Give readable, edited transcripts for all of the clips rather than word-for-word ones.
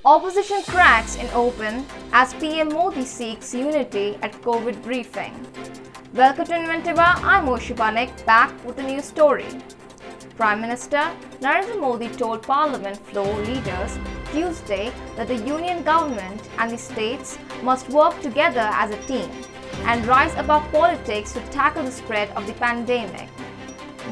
Opposition cracks in open as PM Modi seeks unity at COVID briefing. Welcome to Inventiva, I'm Moshi Panek, back with a new story. Prime Minister Narendra Modi told Parliament floor leaders Tuesday that the Union government and the states must work together as a team and rise above politics to tackle the spread of the pandemic.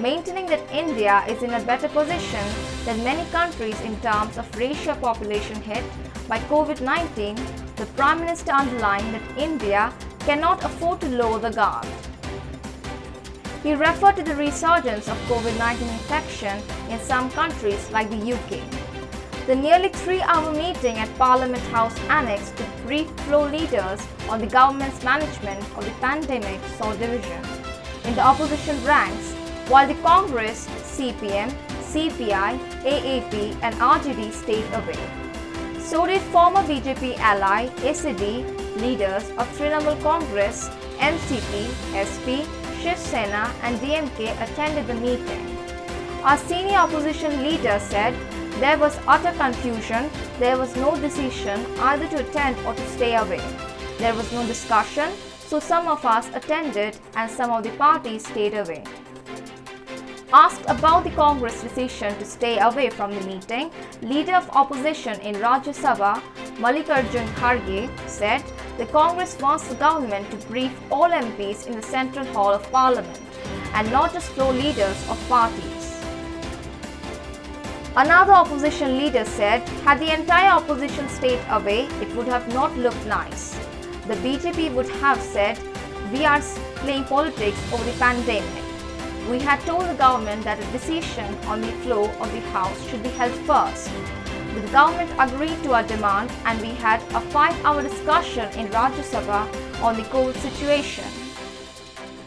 Maintaining that India is in a better position than many countries in terms of ratio of population hit by COVID-19, the Prime Minister underlined that India cannot afford to lower the guard. He referred to the resurgence of COVID-19 infection in some countries like the UK. The nearly 3-hour meeting at Parliament House Annex to brief floor leaders on the government's management of the pandemic saw division in the opposition ranks, while the Congress, CPM, CPI, AAP and RJD stayed away. So did former BJP ally SED leaders of Trinamool Congress, NCP, SP, Shiv Sena and DMK attended the meeting. Our senior opposition leader said there was utter confusion, there was no decision either to attend or to stay away. There was no discussion, so some of us attended and some of the parties stayed away. Asked about the Congress decision to stay away from the meeting, Leader of Opposition in Rajya Sabha, Mallikarjun Kharge, said the Congress wants the government to brief all MPs in the Central Hall of Parliament and not just floor leaders of parties. Another opposition leader said, had the entire opposition stayed away, it would have not looked nice. The BJP would have said, we are playing politics over the pandemic. We had told the government that a decision on the floor of the House should be held first. The government agreed to our demand and we had a 5-hour discussion in Rajya Sabha on the COVID situation.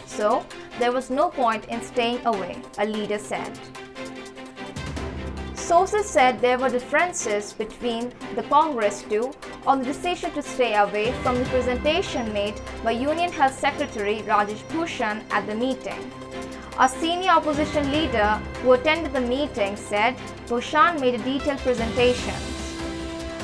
So, there was no point in staying away, a leader said. Sources said there were differences between the Congress too on the decision to stay away from the presentation made by Union Health Secretary Rajesh Bhushan at the meeting. A senior opposition leader who attended the meeting said Bhushan made a detailed presentation.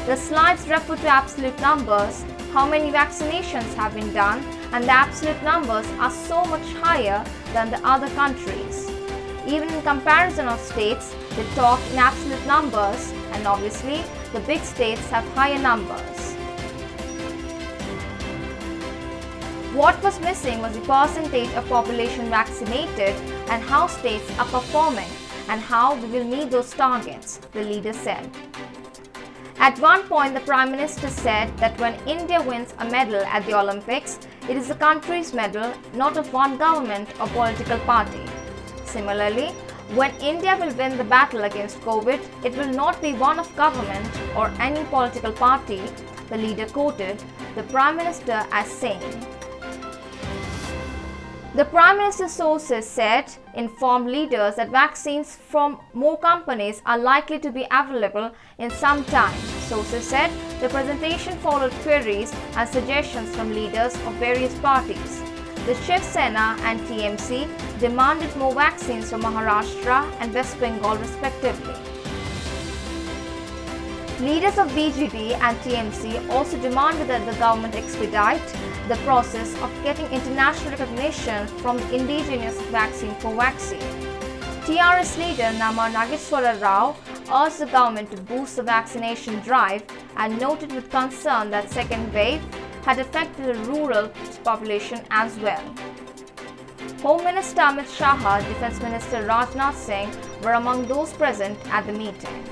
The slides refer to absolute numbers, how many vaccinations have been done, and the absolute numbers are so much higher than the other countries. Even in comparison of states, they talk in absolute numbers, and obviously the big states have higher numbers. What was missing was the percentage of population vaccinated and how states are performing and how we will meet those targets, the leader said. At one point, the Prime Minister said that when India wins a medal at the Olympics, it is the country's medal, not of one government or political party. Similarly, when India will win the battle against COVID, it will not be one of government or any political party, the leader quoted the Prime Minister as saying. The Prime Minister's sources said informed leaders that vaccines from more companies are likely to be available in some time. Sources said the presentation followed queries and suggestions from leaders of various parties. The Shiv Sena and TMC demanded more vaccines from Maharashtra and West Bengal respectively. Leaders of BJD and TMC also demanded that the government expedite the process of getting international recognition from the indigenous vaccine Covaxin. TRS leader Nama Nageswara Rao urged the government to boost the vaccination drive and noted with concern that second wave had affected the rural population as well. Home Minister Amit Shah, Defence Minister Rajnath Singh were among those present at the meeting.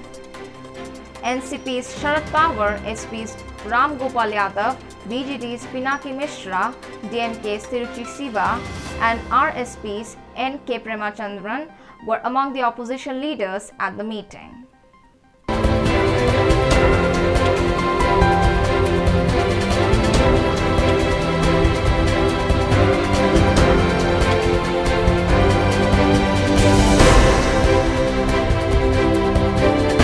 NCP's Sharad Pawar, SP's Ram Gopal Yadav, BJD's Pinaki Mishra, DMK's Tiruchi Siva and RSP's N.K. Premachandran were among the opposition leaders at the meeting.